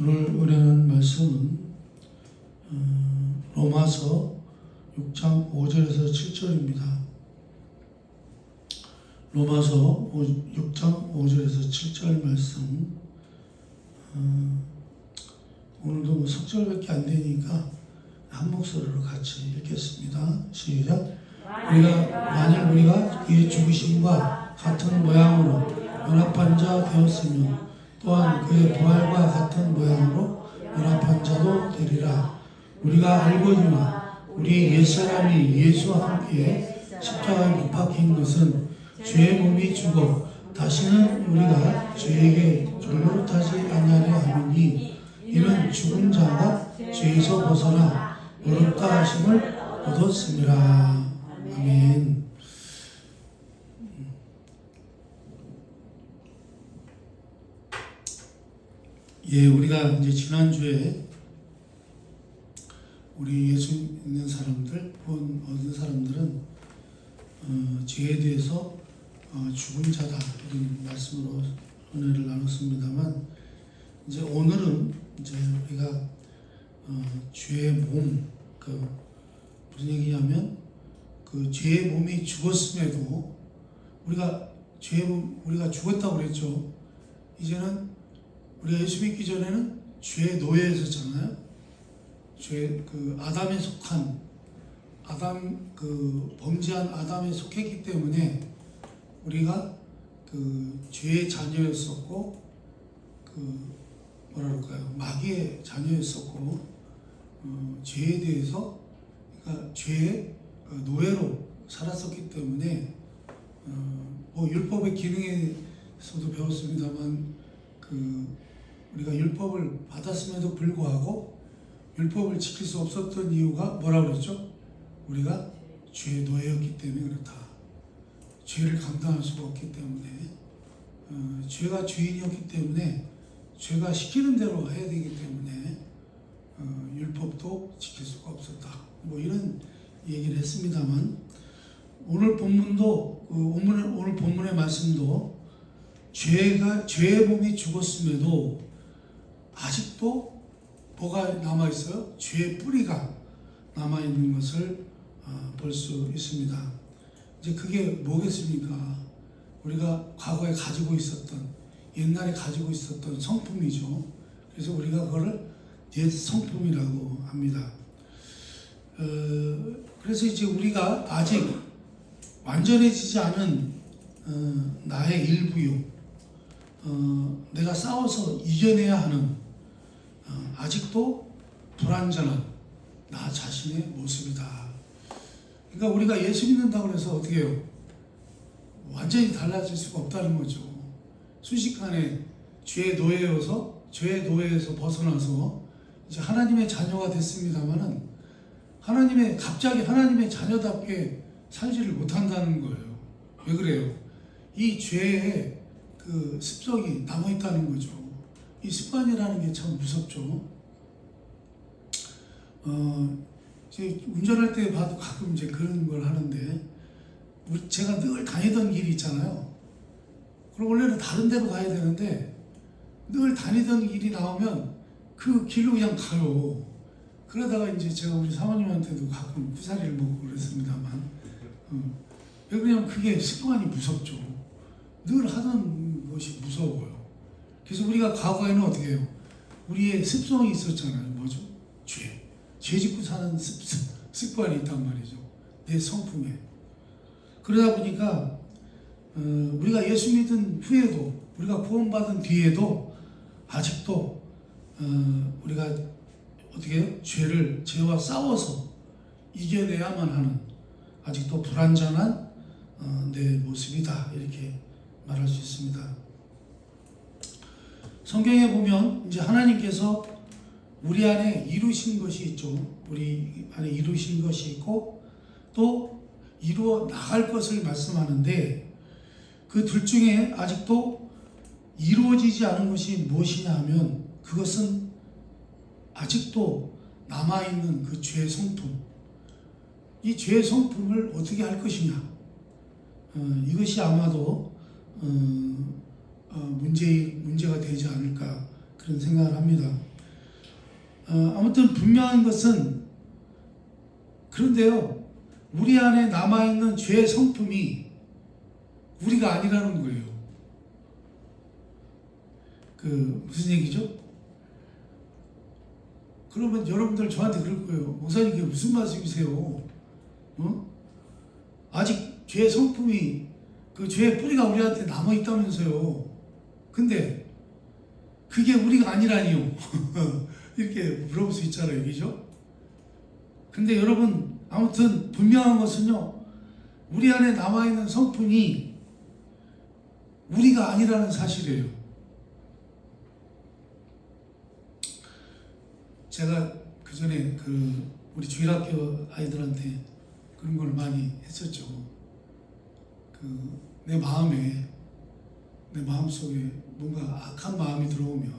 오늘 은혜하는 말씀은 로마서 6장 5절에서 7절입니다. 로마서 6장 5절에서 7절 말씀. 오늘도 석절밖에 안 되니까 한 목소리로 같이 읽겠습니다. 시작. 만일 우리가 그의 죽으심과 같은 모양으로 연합한 자 되었으면 또한 그의 부활과 같은 모양으로 연합한 자도 되리라. 우리가 알거니와 우리의 옛사람이 예수와 함께 십자가에 못 박힌 것은 죄의 몸이 죽어 다시는 우리가 죄에게 종노릇하지 아니하려 함이니 이는 죽은 자가 죄에서 벗어나 어렵다 하심을 얻었습니다. 아멘. 예, 우리가 이제 지난주에 우리 예수 믿는 사람들, 본 얻은 사람들은 죄에 대해서 죽은 자다 이런 말씀으로 은혜를 나눴습니다만, 이제 오늘은 이제 우리가 죄의 몸, 무슨 얘기냐면 그 죄의 몸이 죽었음에도 우리가 죽었다고 그랬죠. 이제는 우리가 예수 믿기 전에는 죄의 노예에 있었잖아요. 아담에 속한 범죄한 아담에 속했기 때문에 우리가 죄의 자녀였었고 마귀의 자녀였었고 죄에 대해서 그러니까 죄의 노예로 살았었기 때문에 율법의 기능에서도 배웠습니다만 우리가 율법을 받았음에도 불구하고 율법을 지킬 수 없었던 이유가 뭐라고 그랬죠? 우리가 죄의 노예였기 때문에 그렇다. 죄를 감당할 수가 없기 때문에 죄가 주인이었기 때문에 죄가 시키는 대로 해야 되기 때문에 율법도 지킬 수가 없었다. 이런 얘기를 했습니다만, 오늘 본문의 말씀도 죄의 몸이 죽었음에도 아직도 뭐가 남아있어요? 죄의 뿌리가 남아있는 것을 볼 수 있습니다. 이제 그게 뭐겠습니까? 우리가 과거에 옛날에 가지고 있었던 성품이죠. 그래서 우리가 그거를 옛 성품이라고 합니다. 그래서 이제 우리가 아직 완전해지지 않은 나의 일부요, 내가 싸워서 이겨내야 하는 아직도 불완전한 나 자신의 모습이다. 그러니까 우리가 예수 믿는다고 해서 어떻게 해요? 완전히 달라질 수가 없다는 거죠. 순식간에 죄의 노예에서 벗어나서 이제 하나님의 자녀가 됐습니다만은 갑자기 하나님의 자녀답게 살지를 못한다는 거예요. 왜 그래요? 이 죄의 습성이 남아있다는 거죠. 이 습관이라는 게 참 무섭죠. 이제 운전할 때 봐도 가끔 이제 그런 걸 하는데, 제가 늘 다니던 길이 있잖아요. 그럼 원래는 다른 데로 가야 되는데 늘 다니던 길이 나오면 그 길로 그냥 가요. 그러다가 이제 제가 우리 사모님한테도 가끔 후사리를 먹고 그랬습니다만, 왜 그러냐면 그게 습관이 무섭죠. 늘 하던 것이 무서워요. 그래서 우리가 과거에는 어떻게 해요? 우리의 습성이 있었잖아요. 뭐죠? 죄 짓고 사는 습관이 있단 말이죠. 내 성품에. 그러다 보니까 우리가 예수 믿은 후에도, 우리가 구원받은 뒤에도 아직도 우리가 어떻게 해요? 죄와 싸워서 이겨내야만 하는 아직도 불완전한 내 모습이다, 이렇게 말할 수 있습니다. 성경에 보면 이제 하나님께서 우리 안에 이루신 것이 있죠. 우리 안에 이루신 것이 있고 또 이루어 나갈 것을 말씀하는데, 그 둘 중에 아직도 이루어지지 않은 것이 무엇이냐 하면 그것은 아직도 남아있는 그 죄의 성품. 이 죄의 성품을 어떻게 할 것이냐, 이것이 아마도 문제가 되지 않을까 그런 생각을 합니다. 아무튼 분명한 것은 그런데요. 우리 안에 남아있는 죄의 성품이 우리가 아니라는 거예요. 무슨 얘기죠? 그러면 여러분들 저한테 그럴 거예요. 목사님 그게 무슨 말씀이세요? 아직 죄의 성품이 그 죄의 뿌리가 우리한테 남아있다면서요. 근데 그게 우리가 아니라니요. 이렇게 물어볼 수 있잖아요. 그죠? 근데 여러분 아무튼 분명한 것은요. 우리 안에 남아있는 성품이 우리가 아니라는 사실이에요. 제가 그 전에 우리 주일학교 아이들한테 그런 걸 많이 했었죠. 내 마음속에 뭔가 악한 마음이 들어오면,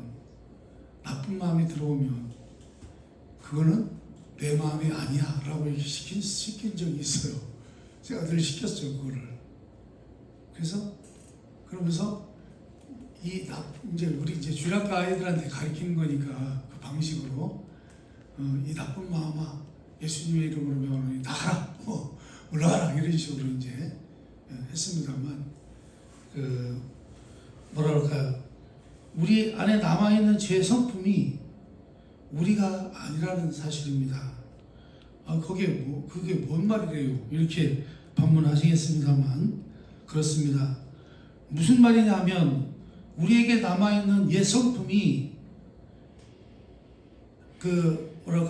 나쁜 마음이 들어오면 그거는 내 마음이 아니야 라고 이렇게 시킨 적이 있어요. 제가 늘 시켰죠, 그거를. 그러면서 이제 우리 주일학교 아이들한테 가르치는 거니까 그 방식으로 이 나쁜 마음아 예수님의 이름으로 명하노니 나가라, 올라가라 이런 식으로 이제 했습니다만 뭐라 그럴까요? 우리 안에 남아있는 죄의 성품이 우리가 아니라는 사실입니다. 그게 뭔 말이래요? 이렇게 반문하시겠습니다만 그렇습니다. 무슨 말이냐면 우리에게 남아있는 옛 성품이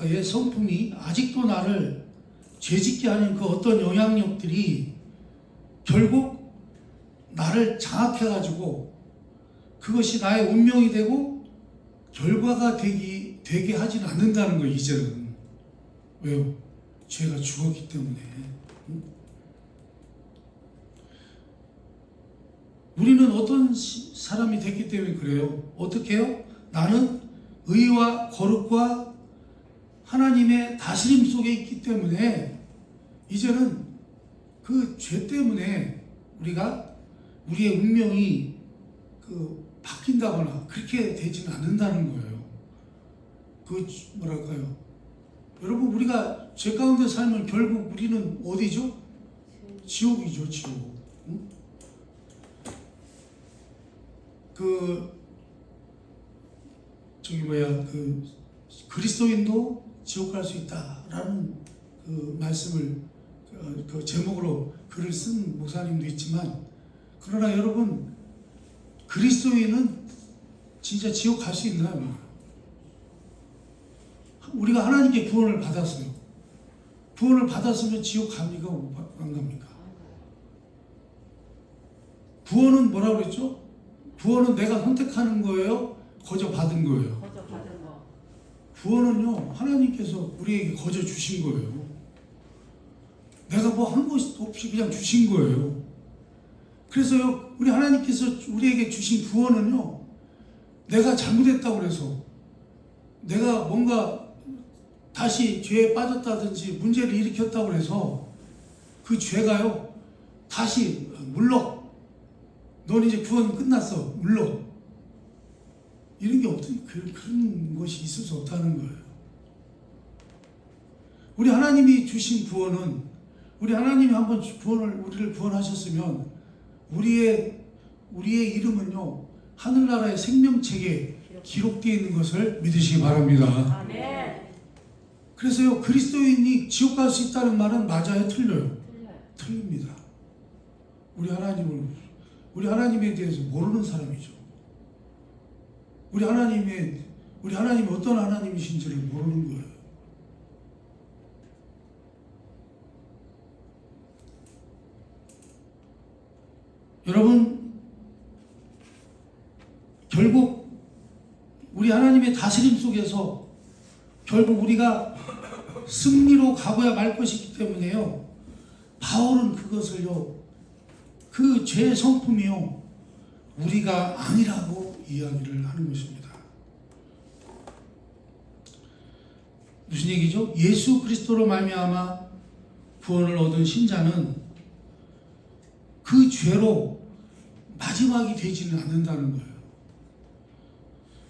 옛 성품이 아직도 나를 죄짓게 하는 그 어떤 영향력들이 결국 나를 장악해가지고 그것이 나의 운명이 되고 결과가 되게 하진 않는다는 거예요. 이제는. 왜요? 죄가 죽었기 때문에. 우리는 어떤 사람이 됐기 때문에 그래요. 어떻게 해요? 나는 의와 거룩과 하나님의 다스림 속에 있기 때문에 이제는 그 죄 때문에 우리의 운명이 바뀐다거나 그렇게 되지는 않는다는 거예요. 뭐랄까요? 여러분 우리가 죄 가운데 살면 결국 우리는 어디죠? 지옥이죠, 지옥. 응? 그리스도인도 지옥 갈 수 있다라는 말씀을 제목으로 글을 쓴 목사님도 있지만 그러나 여러분 그리스도인은 진짜 지옥 갈 수 있나요? 우리가 하나님께 구원을 받았어요. 구원을 받았으면 지옥 갑니까? 안 갑니까? 구원은 뭐라고 그랬죠? 구원은 내가 선택하는 거예요? 거저 받은 거예요? 거저 받은 거. 구원은요 하나님께서 우리에게 거저 주신 거예요. 내가 뭐 한 것이 없이 그냥 주신 거예요. 그래서요 우리 하나님께서 우리에게 주신 구원은요 내가 잘못했다고 그래서 내가 뭔가 다시 죄에 빠졌다든지 문제를 일으켰다고 해서 그 죄가요 다시 물러 넌 이제 구원 끝났어 물러 이런 게 그런 것이 있을 수 없다는 거예요. 우리 하나님이 주신 구원은 우리 하나님이 한번 우리를 구원하셨으면 우리의 이름은요 하늘나라의 생명책에 기록되어 있는 것을 믿으시기 바랍니다. 아멘. 그래서요 그리스도인이 지옥 갈 수 있다는 말은 맞아요, 틀려요? 틀립니다. 우리 하나님에 대해서 모르는 사람이죠. 우리 하나님이 어떤 하나님이신지를 모르는 거예요. 여러분, 결국 우리 하나님의 다스림 속에서 결국 우리가 승리로 가고야 말 것이기 때문에요. 바울은 그것을요, 그 죄의 성품이요, 우리가 아니라고 이야기를 하는 것입니다. 무슨 얘기죠? 예수 그리스도로 말미암아 구원을 얻은 신자는 그 죄로 마지막이 되지는 않는다는 거예요.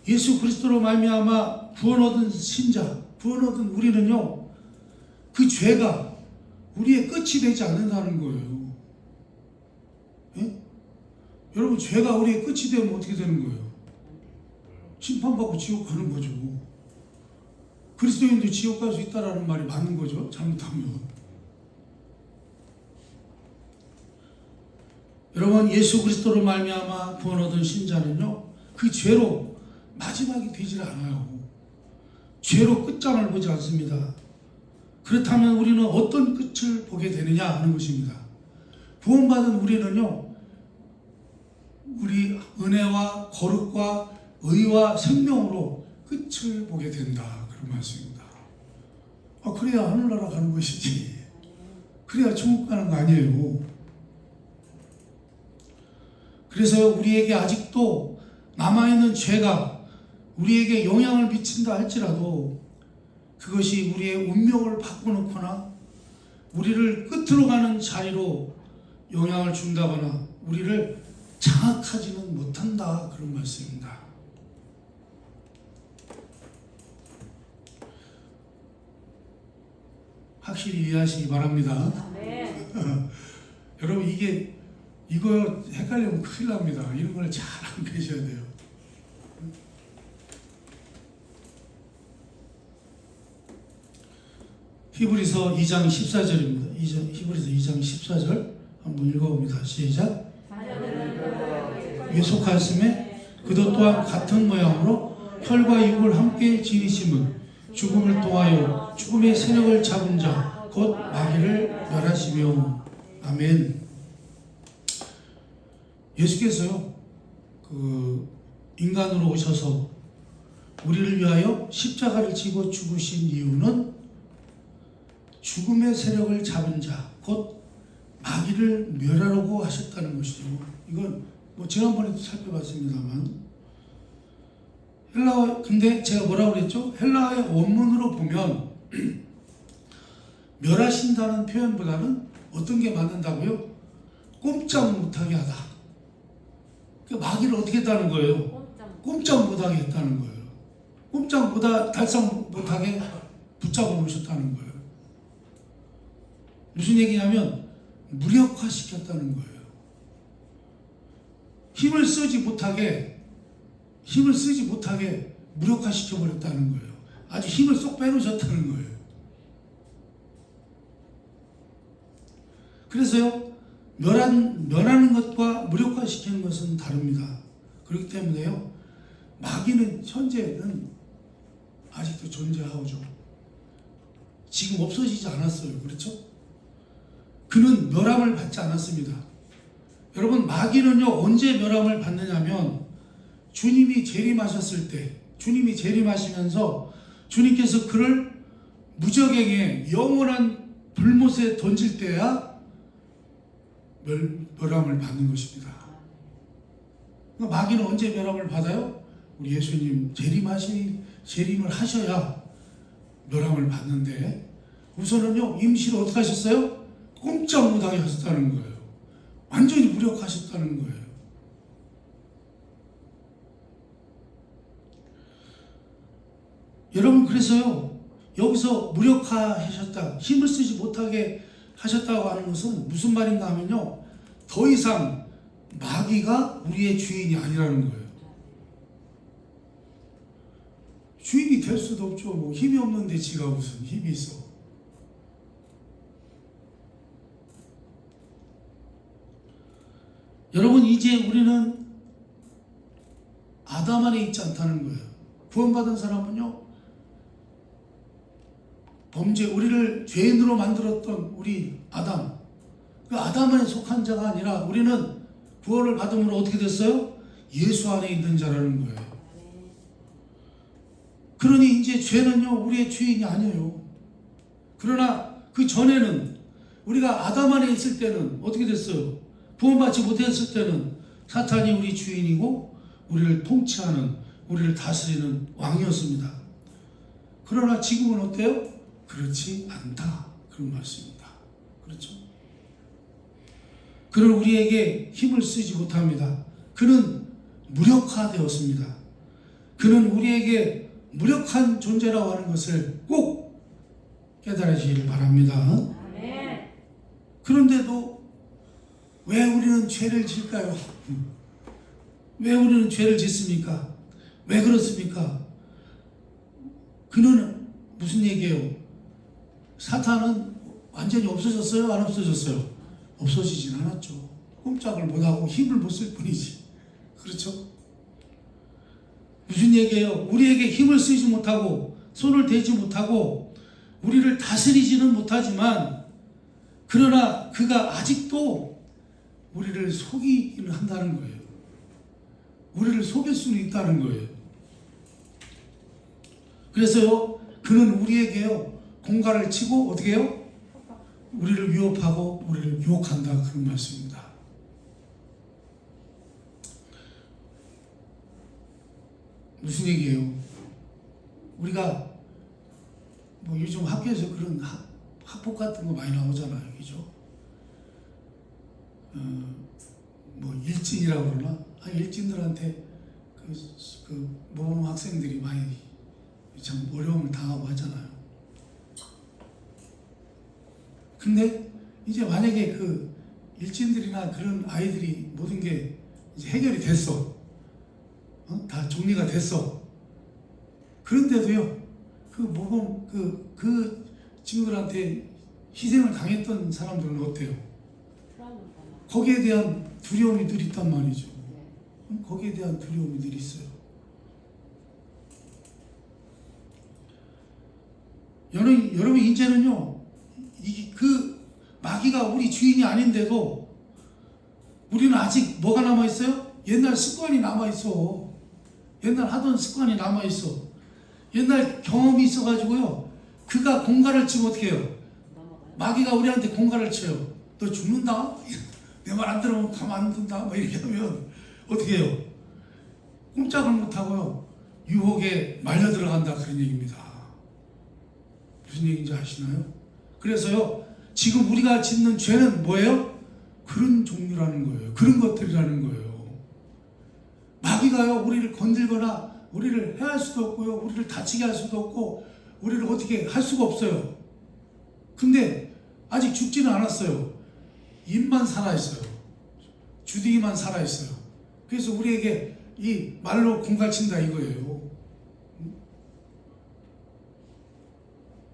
예수 그리스도로 말미암아 구원 얻은 신자, 구원 얻은 우리는요, 그 죄가 우리의 끝이 되지 않는다는 거예요. 예? 여러분, 죄가 우리의 끝이 되면 어떻게 되는 거예요? 심판받고 지옥 가는 거죠. 그리스도인도 지옥 갈 수 있다라는 말이 맞는 거죠, 잘못하면. 여러분, 예수 그리스도로 말미암아 구원 얻은 신자는요, 그 죄로 마지막이 되질 않아요. 죄로 끝장을 보지 않습니다. 그렇다면 우리는 어떤 끝을 보게 되느냐 하는 것입니다. 구원받은 우리는요, 우리 은혜와 거룩과 의와 생명으로 끝을 보게 된다, 그런 말씀입니다. 그래야 하늘나라 가는 것이지, 그래야 천국 가는 거 아니에요. 그래서 우리에게 아직도 남아있는 죄가 우리에게 영향을 미친다 할지라도 그것이 우리의 운명을 바꿔놓거나 우리를 끝으로 가는 자리로 영향을 준다거나 우리를 장악하지는 못한다, 그런 말씀입니다. 확실히 이해하시기 바랍니다. 네. 여러분, 이거 헷갈리면 큰일 납니다. 이런 걸 잘 알고 계셔야 돼요. 히브리서 2장 14절입니다. 히브리서 2장 14절 한번 읽어봅니다. 시작. 위에 속하였음에 그도 또한 같은 모양으로 혈과 육을 함께 지니심은 죽음을 통하여 죽음의 세력을 잡은 자 곧 마귀를 멸하시며. 아멘. 예수께서요, 인간으로 오셔서 우리를 위하여 십자가를 지고 죽으신 이유는 죽음의 세력을 잡은 자, 곧 마귀를 멸하려고 하셨다는 것이죠. 이건 지난번에도 살펴봤습니다만, 근데 제가 뭐라고 그랬죠? 헬라어의 원문으로 보면 멸하신다는 표현보다는 어떤 게 맞는다고요? 꼼짝 못하게 하다. 마귀를 어떻게 했다는 거예요? 꼼짝 못하게 했다는 거예요. 꼼짝 달싹 못하게 붙잡아 놓으셨다는 거예요. 무슨 얘기냐면 무력화시켰다는 거예요. 힘을 쓰지 못하게 무력화시켜버렸다는 거예요. 아주 힘을 쏙 빼놓으셨다는 거예요. 그래서요, 멸하는 것과 무력화시키는 것은 다릅니다. 그렇기 때문에요, 마귀는 현재는 아직도 존재하죠. 지금 없어지지 않았어요. 그렇죠? 그는 멸함을 받지 않았습니다. 여러분, 마귀는요, 언제 멸함을 받느냐면 주님이 재림하셨을 때, 주님이 재림하시면서 주님께서 그를 무적행에 영원한 불못에 던질 때야 멸함을 받는 것입니다. 그러니까 마귀는 언제 멸함을 받아요? 우리 예수님 재림을 하셔야 멸함을 받는데, 우선은요, 임시로 어떻게 하셨어요? 꼼짝 못하게 하셨다는 거예요. 완전히 무력하셨다는 거예요. 여러분, 그래서요, 여기서 무력화하셨다, 힘을 쓰지 못하게 하셨다고 하는 것은 무슨 말인가 하면요, 더 이상 마귀가 우리의 주인이 아니라는 거예요. 주인이 될 수도 없죠. 힘이 없는데 지가 무슨 힘이 있어. 여러분, 이제 우리는 아담 안에 있지 않다는 거예요. 구원받은 사람은요, 우리를 죄인으로 만들었던 우리 아담, 그 아담 안에 속한 자가 아니라 우리는 구원을 받음으로 어떻게 됐어요? 예수 안에 있는 자라는 거예요. 그러니 이제 죄는요, 우리의 주인이 아니에요. 그러나 그 전에는 우리가 아담 안에 있을 때는 어떻게 됐어요? 구원받지 못했을 때는 사탄이 우리 주인이고 우리를 통치하는, 우리를 다스리는 왕이었습니다. 그러나 지금은 어때요? 그렇지 않다, 그런 말씀입니다. 그렇죠? 그는 우리에게 힘을 쓰지 못합니다. 그는 무력화되었습니다. 그는 우리에게 무력한 존재라고 하는 것을 꼭 깨달으시길 바랍니다. 아멘. 그런데도 왜 우리는 죄를 질까요? 왜 우리는 죄를 짓습니까? 왜 그렇습니까? 그는 무슨 얘기예요? 사탄은 완전히 없어졌어요? 안 없어졌어요? 없어지진 않았죠. 꼼짝을 못하고 힘을 못 쓸 뿐이지. 그렇죠? 무슨 얘기예요? 우리에게 힘을 쓰지 못하고 손을 대지 못하고 우리를 다스리지는 못하지만 그러나 그가 아직도 우리를 속이기는 한다는 거예요. 우리를 속일 수는 있다는 거예요. 그래서요, 그는 우리에게요, 공갈을 치고 어떻게 해요? 우리를 위협하고 우리를 유혹한다, 그런 말씀입니다. 무슨 얘기예요? 우리가 뭐 요즘 학교에서 그런 학폭 같은 거 많이 나오잖아요, 그죠? 뭐 일진이라고 그러나? 일진들한테 모범 학생들이 많이 참 어려움을 당하고 하잖아요. 근데 이제 만약에 그 일진들이나 그런 아이들이 모든 게 이제 해결이 됐어. 다 정리가 됐어. 그런데도요, 그 모범, 그 친구들한테 희생을 당했던 사람들은 어때요? 거기에 대한 두려움이 늘 있단 말이죠. 거기에 대한 두려움이 늘 있어요. 여러분, 이제는요, 그 마귀가 우리 주인이 아닌데도 우리는 아직 뭐가 남아있어요? 옛날 습관이 남아있어. 옛날 하던 습관이 남아있어. 옛날 경험이 있어가지고요, 그가 공갈을 치면 어떻게 해요? 마귀가 우리한테 공갈을 쳐요. 너 죽는다? 내 말 안 들으면 가만 안 둔다? 막 이렇게 하면 어떻게 해요? 꼼짝을 못하고요, 유혹에 말려 들어간다, 그런 얘기입니다. 무슨 얘기인지 아시나요? 그래서요, 지금 우리가 짓는 죄는 뭐예요? 그런 종류라는 거예요. 그런 것들이라는 거예요. 마귀가요, 우리를 건들거나 우리를 해할 수도 없고요, 우리를 다치게 할 수도 없고 우리를 어떻게 할 수가 없어요. 근데 아직 죽지는 않았어요. 입만 살아있어요. 주둥이만 살아있어요. 그래서 우리에게 이 말로 공갈친다 이거예요.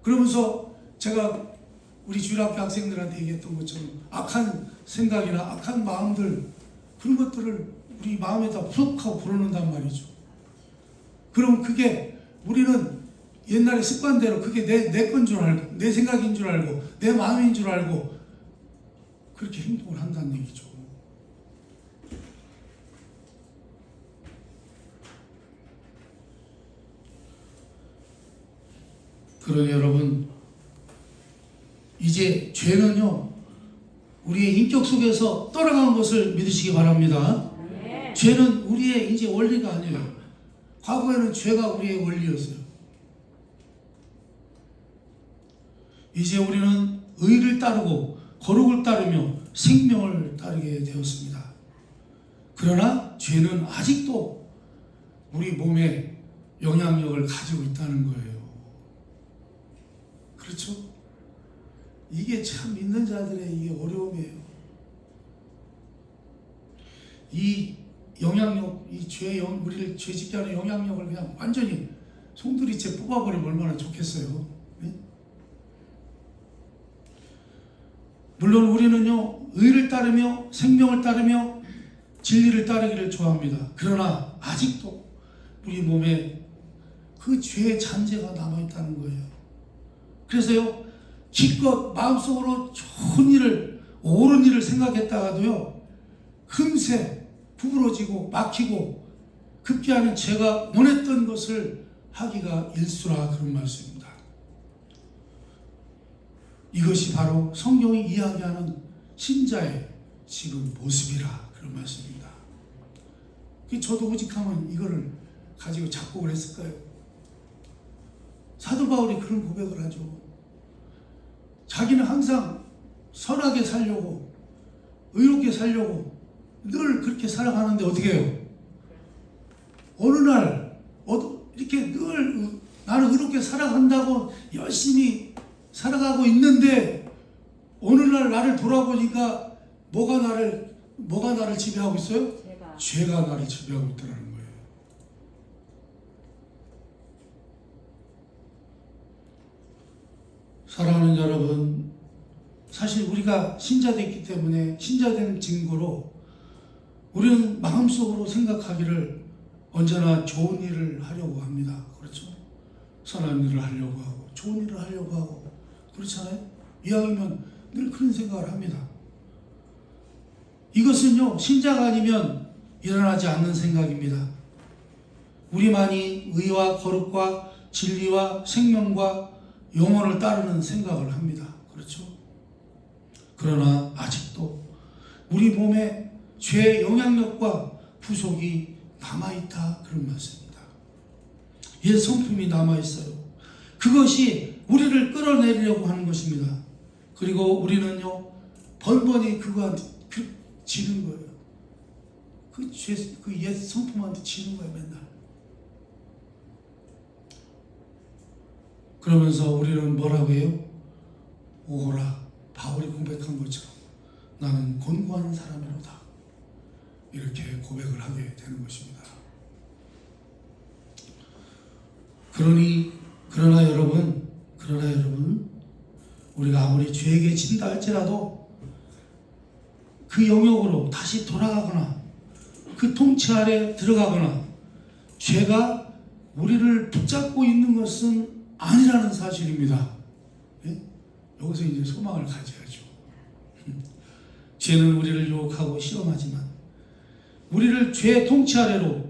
그러면서 제가 우리 주일학교 학생들한테 얘기했던 것처럼 악한 생각이나 악한 마음들, 그런 것들을 우리 마음에다 푹 하고 불어넣는단 말이죠. 그럼 그게 우리는 옛날의 습관대로 그게 내 건 줄 알고, 내 생각인 줄 알고, 내 마음인 줄 알고 그렇게 행동을 한다는 얘기죠. 그러니 여러분, 이제 죄는요, 우리의 인격 속에서 떠나간 것을 믿으시기 바랍니다. 네. 죄는 우리의 이제 원리가 아니에요. 과거에는 죄가 우리의 원리였어요. 이제 우리는 의를 따르고 거룩을 따르며 생명을 따르게 되었습니다. 그러나 죄는 아직도 우리 몸에 영향력을 가지고 있다는 거예요. 그렇죠? 이게 참 믿는 자들의 이게 어려움이에요. 이 영향력, 이 우리를 죄 짓게 하는 영향력을 그냥 완전히 송두리째 뽑아버리면 얼마나 좋겠어요. 네? 물론 우리는요, 의를 따르며 생명을 따르며 진리를 따르기를 좋아합니다. 그러나 아직도 우리 몸에 그 죄의 잔재가 남아있다는 거예요. 그래서요, 기껏 마음속으로 좋은 일을, 옳은 일을 생각했다가도요, 금세 구부러지고 막히고 급기야는 제가 원했던 것을 하기가 일수라, 그런 말씀입니다. 이것이 바로 성경이 이야기하는 신자의 지금 모습이라, 그런 말씀입니다. 저도 오직하면 이거를 가지고 작곡을 했을까요? 사도 바울이 그런 고백을 하죠. 자기는 항상 선하게 살려고, 의롭게 살려고 늘 그렇게 살아가는데 어떻게 해요? 어느 날 나는 의롭게 살아간다고 열심히 살아가고 있는데 어느 날 나를 돌아보니까 뭐가 나를 지배하고 있어요? 죄가 나를 지배하고 있다는 거예요. 사랑하는 여러분, 사실 우리가 신자됐기 때문에 신자된 증거로 우리는 마음속으로 생각하기를 언제나 좋은 일을 하려고 합니다. 그렇죠? 선한 일을 하려고 하고 좋은 일을 하려고 하고 그렇잖아요? 이왕이면 늘 그런 생각을 합니다. 이것은요, 신자가 아니면 일어나지 않는 생각입니다. 우리만이 의와 거룩과 진리와 생명과 영혼을 따르는 생각을 합니다. 그렇죠? 그러나 아직도 우리 몸에 죄의 영향력과 부속이 남아있다, 그런 말씀입니다. 옛 성품이 남아있어요. 그것이 우리를 끌어내리려고 하는 것입니다. 그리고 우리는요, 번번이 그거한테 지는 거예요. 그 옛 성품한테 지는 거예요, 맨날. 그러면서 우리는 뭐라고 해요? 오라, 바울이 고백한 것처럼 나는 곤고한 사람이로다, 이렇게 고백을 하게 되는 것입니다. 그러나 여러분, 우리가 아무리 죄에게 진다 할지라도 그 영역으로 다시 돌아가거나 그 통치 아래 들어가거나 죄가 우리를 붙잡고 있는 것은 아니라는 사실입니다. 예? 여기서 이제 소망을 가져야죠. 죄는 우리를 유혹하고 시험하지만 우리를 죄의 통치 아래로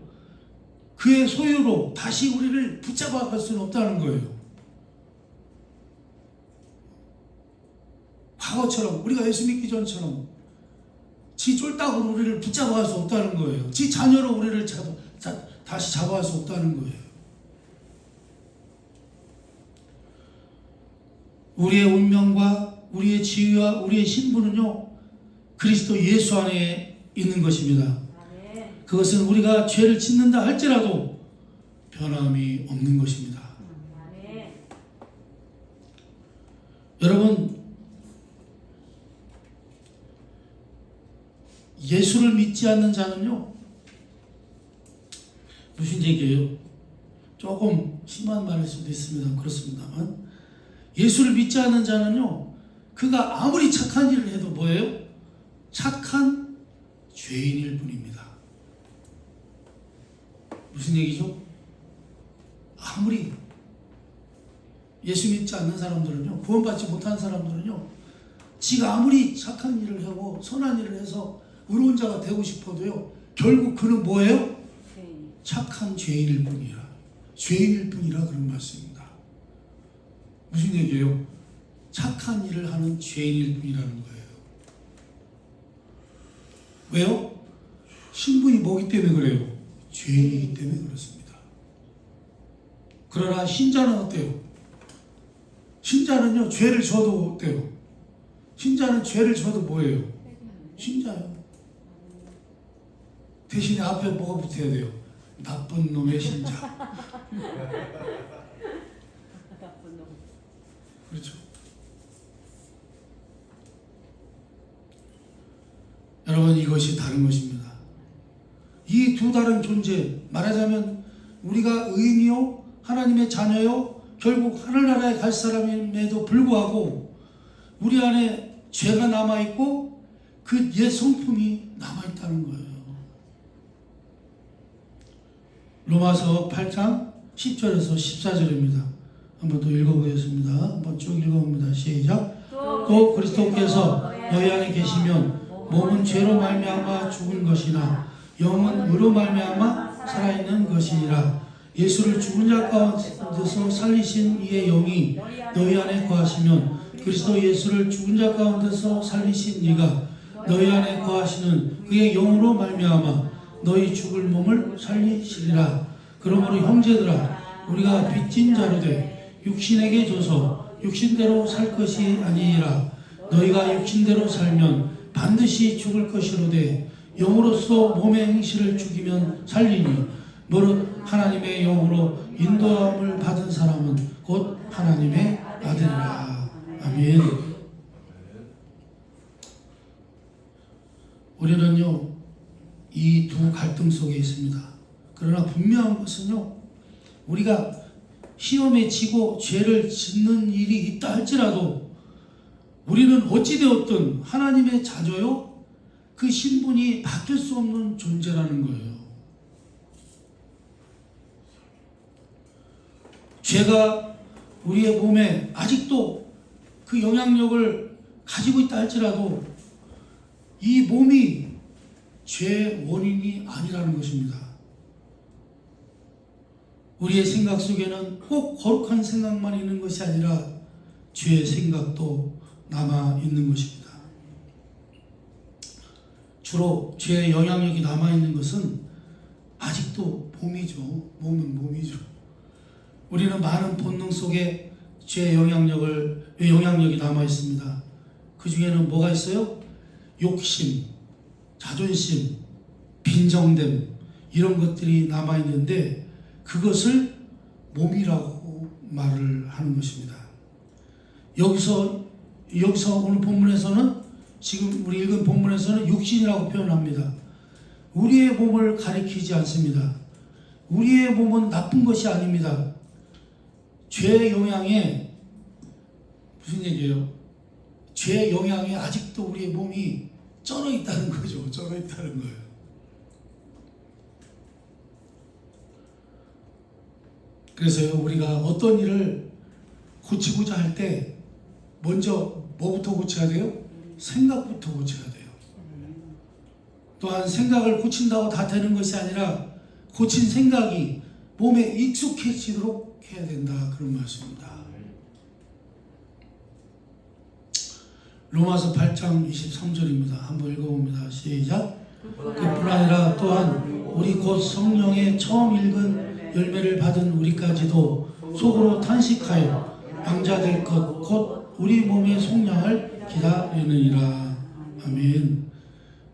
그의 소유로 다시 우리를 붙잡아 갈 수는 없다는 거예요. 과거처럼, 우리가 예수 믿기 전처럼 지 쫄딱으로 우리를 붙잡아 갈 수 없다는 거예요. 지 자녀로 우리를 다시 잡아갈 수 없다는 거예요. 우리의 운명과 우리의 지위와 우리의 신분은요, 그리스도 예수 안에 있는 것입니다. 그것은 우리가 죄를 짓는다 할지라도 변함이 없는 것입니다. 여러분, 예수를 믿지 않는 자는요, 무슨 얘기예요? 조금 심한 말일 수도 있습니다. 그렇습니다만 예수를 믿지 않는 자는요, 그가 아무리 착한 일을 해도 뭐예요? 착한 죄인일 뿐입니다. 무슨 얘기죠? 아무리 예수 믿지 않는 사람들은요, 구원받지 못한 사람들은요, 지가 아무리 착한 일을 하고 선한 일을 해서 의로운 자가 되고 싶어도요, 결국 그는 뭐예요? 착한 죄인일 뿐이야. 죄인일 뿐이라 그런 말씀입니다. 무슨 얘기예요? 착한 일을 하는 죄인일 뿐이라는 거예요. 왜요? 신분이 뭐기 때문에 그래요? 죄인이기 때문에 그렇습니다. 그러나 신자는 어때요? 신자는요, 죄를 져도 어때요? 신자는 죄를 져도 뭐예요? 신자요. 대신에 앞에 뭐가 붙어야 돼요? 나쁜 놈의 신자. 그렇죠. 여러분, 이것이 다른 것입니다. 이 두 다른 존재, 말하자면 우리가 의인이요, 하나님의 자녀요, 결국 하늘나라에 갈 사람임에도 불구하고 우리 안에 죄가 남아있고 그 옛 성품이 남아있다는 거예요. 로마서 8장 10절에서 14절입니다. 한번 더 읽어보겠습니다. 한번 쭉 읽어봅니다. 시작. 또 그리스도께서 너희 안에 계시면 몸은 죄로 말미암아 죽은 것이나 영은 의로 말미암아 살아있는 것이니라. 예수를 죽은 자 가운데서 살리신 이의 영이 너희 안에 거하시면 그리스도 예수를 죽은 자 가운데서 살리신 이가 너희 안에 거하시는 그의 영으로 말미암아 너희 죽을 몸을 살리시리라. 그러므로 형제들아, 우리가 빚진 자로 돼 육신에게 줘서 육신대로 살 것이 아니니라. 너희가 육신대로 살면 반드시 죽을 것이로되 영으로서 몸의 행실을 죽이면 살리니 하나님의 영으로 인도함을 받은 사람은 곧 하나님의 아들이라. 아멘. 우리는요, 이 두 갈등 속에 있습니다. 그러나 분명한 것은요, 우리가 시험에 지고 죄를 짓는 일이 있다 할지라도 우리는 어찌되었든 하나님의 자녀요, 그 신분이 바뀔 수 없는 존재라는 거예요. 죄가 우리의 몸에 아직도 그 영향력을 가지고 있다 할지라도 이 몸이 죄의 원인이 아니라는 것입니다. 우리의 생각 속에는 꼭 거룩한 생각만 있는 것이 아니라 죄의 생각도 남아 있는 것입니다. 주로 죄의 영향력이 남아 있는 것은 아직도 몸이죠. 몸은 몸이죠. 우리는 많은 본능 속에 죄의 영향력이 남아 있습니다. 그 중에는 뭐가 있어요? 욕심, 자존심, 빈정됨, 이런 것들이 남아 있는데 그것을 몸이라고 말을 하는 것입니다. 여기서 오늘 본문에서는, 지금 우리 읽은 본문에서는 육신이라고 표현합니다. 우리의 몸을 가리키지 않습니다. 우리의 몸은 나쁜 것이 아닙니다. 죄의 영향에, 무슨 얘기예요? 죄의 영향에 아직도 우리의 몸이 쩔어 있다는 거죠. 쩔어 있다는 거예요. 그래서요, 우리가 어떤 일을 고치고자 할 때 먼저 뭐부터 고쳐야 돼요? 생각부터 고쳐야 돼요. 또한 생각을 고친다고 다 되는 것이 아니라 고친 생각이 몸에 익숙해지도록 해야 된다, 그런 말씀입니다. 로마서 8장 23절입니다. 한번 읽어봅니다. 시작. 그뿐 아니라 또한 우리 곧 성령의 처음 읽은 열매를 받은 우리까지도 속으로 탄식하여 왕자될 것 곧 우리 몸의 속량을 기다리느니라. 아멘.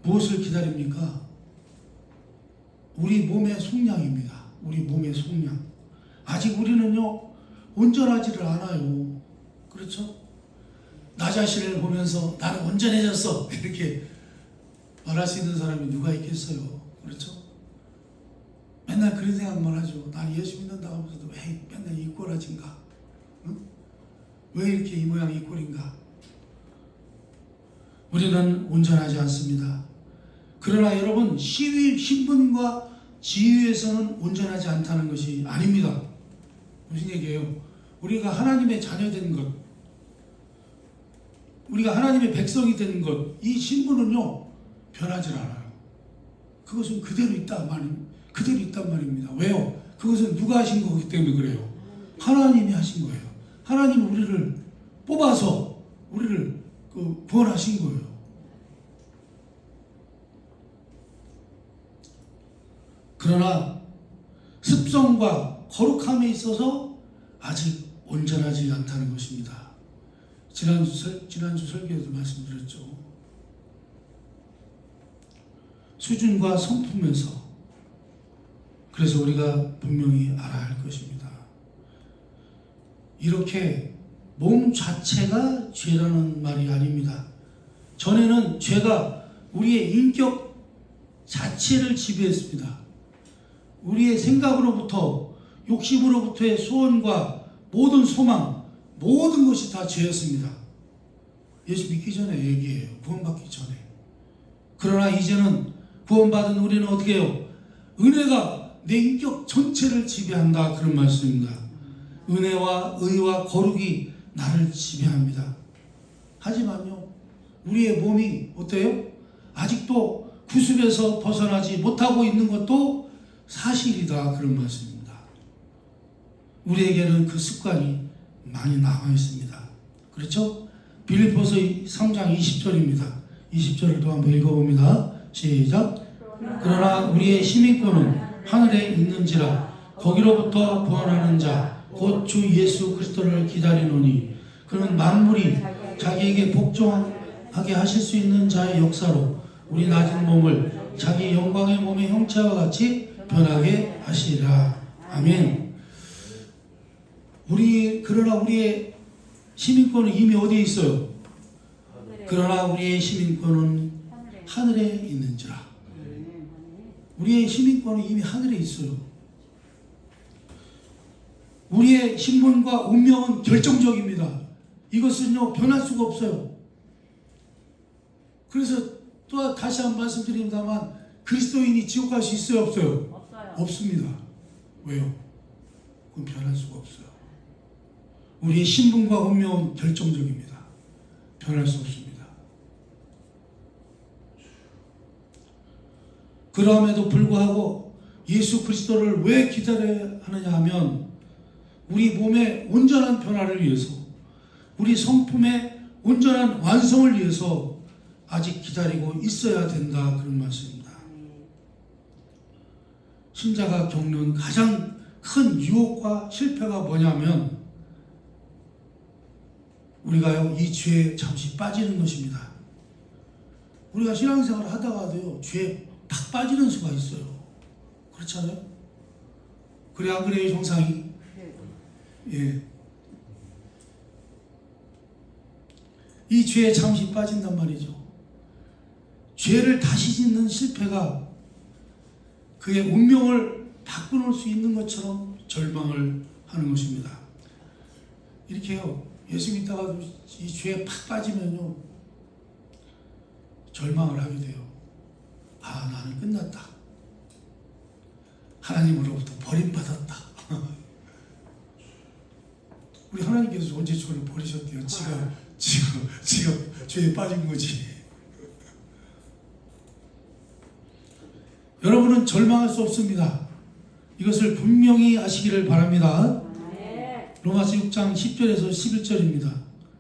무엇을 기다립니까? 우리 몸의 속량입니다. 우리 몸의 속량. 아직 우리는요, 온전하지를 않아요. 그렇죠? 나 자신을 보면서 나는 온전해졌어, 이렇게 말할 수 있는 사람이 누가 있겠어요? 그렇죠? 맨날 그런 생각만 하죠. 난 예수 믿는다고 하면서도 왜 맨날 이 꼴아진가? 응? 왜 이렇게 이 모양 이 꼴인가? 우리는 온전하지 않습니다. 그러나 여러분, 신분과 지위에서는 온전하지 않다는 것이 아닙니다. 무슨 얘기예요? 우리가 하나님의 자녀된 것, 우리가 하나님의 백성이 된 것, 이 신분은요, 변하지 않아요. 그것은 그대로 있단 말입니다. 왜요? 그것은 누가 하신 거기 때문에 그래요. 하나님이 하신 거예요. 하나님은 우리를 뽑아서 우리를 구원하신 거예요. 그러나 습성과 거룩함에 있어서 아직 온전하지 않다는 것입니다. 지난주 설교에도 말씀드렸죠. 수준과 성품에서, 그래서 우리가 분명히 알아야 할 것입니다. 이렇게 몸 자체가 죄라는 말이 아닙니다. 전에는 죄가 우리의 인격 자체를 지배했습니다. 우리의 생각으로부터, 욕심으로부터의 소원과 모든 소망, 모든 것이 다 죄였습니다. 예수 믿기 전에 얘기해요. 구원받기 전에. 그러나 이제는 구원받은 우리는 어떻게 해요? 은혜가 내 인격 전체를 지배한다, 그런 말씀입니다. 은혜와 의와 거룩이 나를 지배합니다. 하지만요, 우리의 몸이 어때요? 아직도 구습에서 벗어나지 못하고 있는 것도 사실이다, 그런 말씀입니다. 우리에게는 그 습관이 많이 남아 있습니다. 그렇죠? 빌립보서 3장 20절입니다. 20절을 또 한번 읽어봅니다. 시작. 그러나 우리의 시민권은 하늘에 있는지라 거기로부터 구원하는 자 곧 주 예수 그리스도를 기다리노니 그는 만물이 자기에게 복종하게 하실 수 있는 자의 역사로 우리 낮은 몸을 자기 영광의 몸의 형체와 같이 변하게 하시리라. 아멘. 그러나 우리의 시민권은 이미 어디에 있어요? 그러나 우리의 시민권은 하늘에 있는지라. 우리의 시민권은 이미 하늘에 있어요. 우리의 신분과 운명은 결정적입니다. 이것은요 변할 수가 없어요. 그래서 또 다시 한번 말씀드립니다만 그리스도인이 지옥 갈 수 있어요? 없어요? 없습니다. 왜요? 그건 변할 수가 없어요. 우리의 신분과 운명은 결정적입니다. 변할 수 없습니다. 그럼에도 불구하고 예수 그리스도를 왜 기다려야 하느냐 하면 우리 몸의 온전한 변화를 위해서, 우리 성품의 온전한 완성을 위해서 아직 기다리고 있어야 된다, 그런 말씀입니다. 신자가 겪는 가장 큰 유혹과 실패가 뭐냐면 우리가요 이 죄에 잠시 빠지는 것입니다. 우리가 신앙생활을 하다가도요 죄에 팍 빠지는 수가 있어요. 그렇잖아요? 그래 안 그래요, 정상이? 예. 이 죄에 잠시 빠진단 말이죠. 죄를 다시 짓는 실패가 그의 운명을 바꿔놓을 수 있는 것처럼 절망을 하는 것입니다. 이렇게요, 예수 믿다가도 이 죄에 팍 빠지면요, 절망을 하게 돼요. 아, 나는 끝났다. 하나님으로부터 버림받았다. 우리 하나님께서 언제 저를 버리셨대요? 지가 죄에 빠진 거지. 여러분은 절망할 수 없습니다. 이것을 분명히 아시기를 바랍니다. 로마서 6장 10절에서 11절입니다.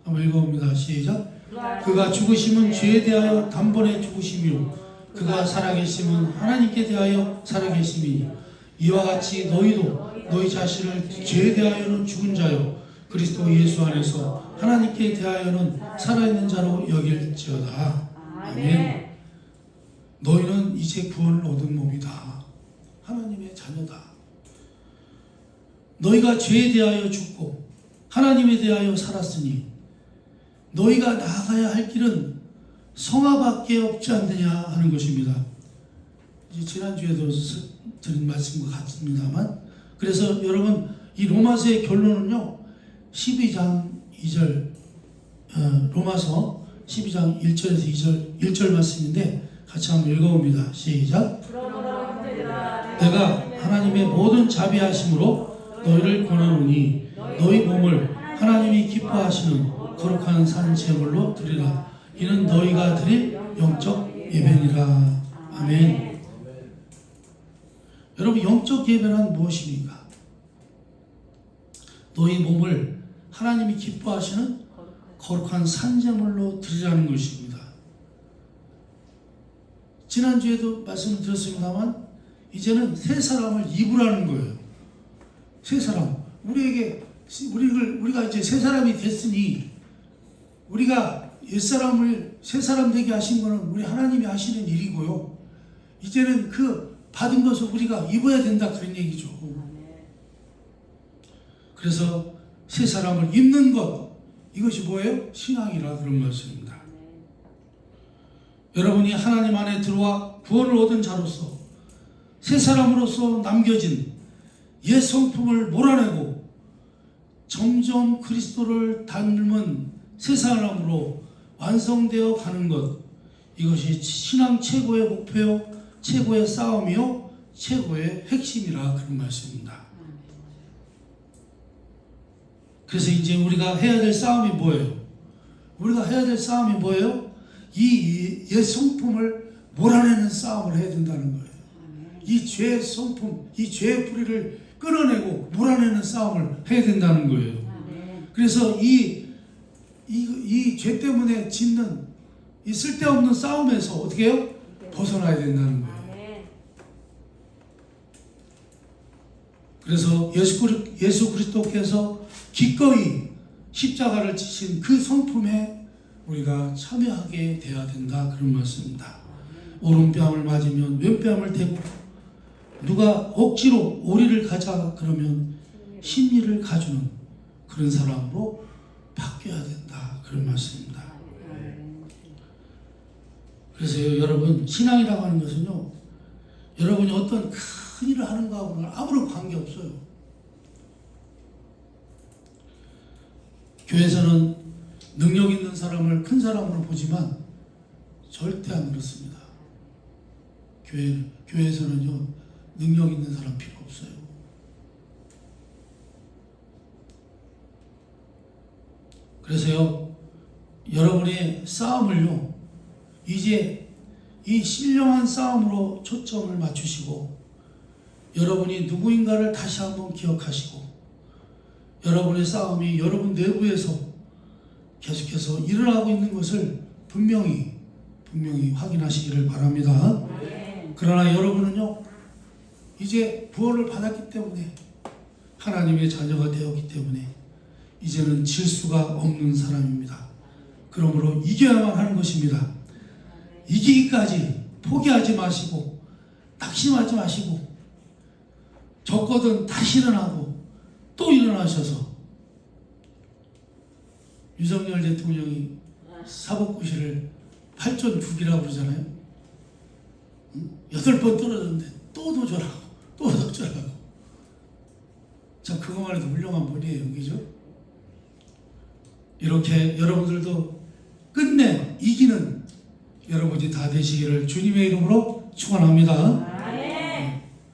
한번 읽어봅니다. 시작. 그가 죽으심은 죄에 대하여 단번에 죽으심이요 그가 살아계심은 하나님께 대하여 살아계심이니 이와 같이 너희도 너희 자신을 죄에 대하여는 죽은 자요 그리스도 예수 안에서 하나님께 대하여는 살아있는 자로 여길지어다. 아멘. 너희는 이제 구원을 얻은 몸이다. 하나님의 자녀다. 너희가 죄에 대하여 죽고 하나님에 대하여 살았으니 너희가 나아가야 할 길은 성화밖에 없지 않느냐 하는 것입니다. 이제 지난주에도 드린 말씀과 같습니다만, 그래서 여러분 이 로마서의 결론은요 12장 2절 로마서 12장 1절에서 2절 말씀인데 같이 한번 읽어봅니다. 시작. 내가 하나님의 모든 자비하심으로 너희를 권하노니 너희 몸을 하나님이 기뻐하시는 거룩한 산 제물로 드리라. 이는 너희가 드릴 영적 예배니라. 아멘. 여러분, 영적 예배는 무엇입니까? 너희 몸을 하나님이 기뻐하시는 거룩한 산 제물로 드리라는 것입니다. 지난주에도 말씀드렸습니다만 이제는 새 사람을 입으라는 거예요. 새 사람. 우리가 이제 새 사람이 됐으니 우리가 옛사람을 새 사람 되게 하신 것은 우리 하나님이 하시는 일이고요. 이제는 그 받은 것을 우리가 입어야 된다, 그런 얘기죠. 그래서 새 사람을 입는 것, 이것이 뭐예요? 신앙이라 그런 말씀입니다. 여러분이 하나님 안에 들어와 구원을 얻은 자로서 새 사람으로서 남겨진 옛 성품을 몰아내고 점점 그리스도를 닮은 새 사람으로 완성되어 가는 것, 이것이 신앙 최고의 목표요, 최고의 싸움이요, 최고의 핵심이라 그런 말씀입니다. 그래서 이제 우리가 해야 될 싸움이 뭐예요? 우리가 해야 될 싸움이 뭐예요? 이 옛 성품을 몰아내는 싸움을 해야 된다는 거예요. 이 죄의 성품, 이 죄의 뿌리를 끊어내고 몰아내는 싸움을 해야 된다는 거예요. 그래서 이 죄 때문에 짓는 이 쓸데없는 싸움에서 어떻게 해요? 벗어나야 된다는 거예요. 그래서 예수 그리스도께서 기꺼이 십자가를 지신 그 성품에 우리가 참여하게 돼야 된다, 그런 말씀입니다. 오른뺨을 맞으면 왼뺨을 대고 누가 억지로 오리를 가자 그러면 심리를 가주는 그런 사람으로 바뀌어야 된다. 그런 말씀입니다. 그래서 여러분, 신앙이라고 하는 것은요, 여러분이 어떤 큰 일을 하는 거하고는 아무런 관계없어요. 교회에서는 능력 있는 사람을 큰 사람으로 보지만 절대 안 그렇습니다. 교회에서는요, 능력 있는 사람 필요 없어요. 그래서요, 여러분의 싸움을요, 이제 이 신령한 싸움으로 초점을 맞추시고, 여러분이 누구인가를 다시 한번 기억하시고, 여러분의 싸움이 여러분 내부에서 계속해서 일어나고 있는 것을 분명히 확인하시기를 바랍니다. 그러나 여러분은요, 이제 구원을 받았기 때문에, 하나님의 자녀가 되었기 때문에 이제는 질 수가 없는 사람입니다. 그러므로 이겨야만 하는 것입니다. 이기기까지 포기하지 마시고 낙심하지 마시고, 졌거든 다시 일어나고 또 일어나셔서, 윤석열 대통령이 사법고시를 8.9기라고 그러잖아요. 8번 떨어졌는데 또 도전하고 또 도전하고. 자, 그것만 해도 훌륭한 분이에요. 그죠? 이렇게 여러분들도 끝내 이기는 여러분이 다 되시기를 주님의 이름으로 축원합니다.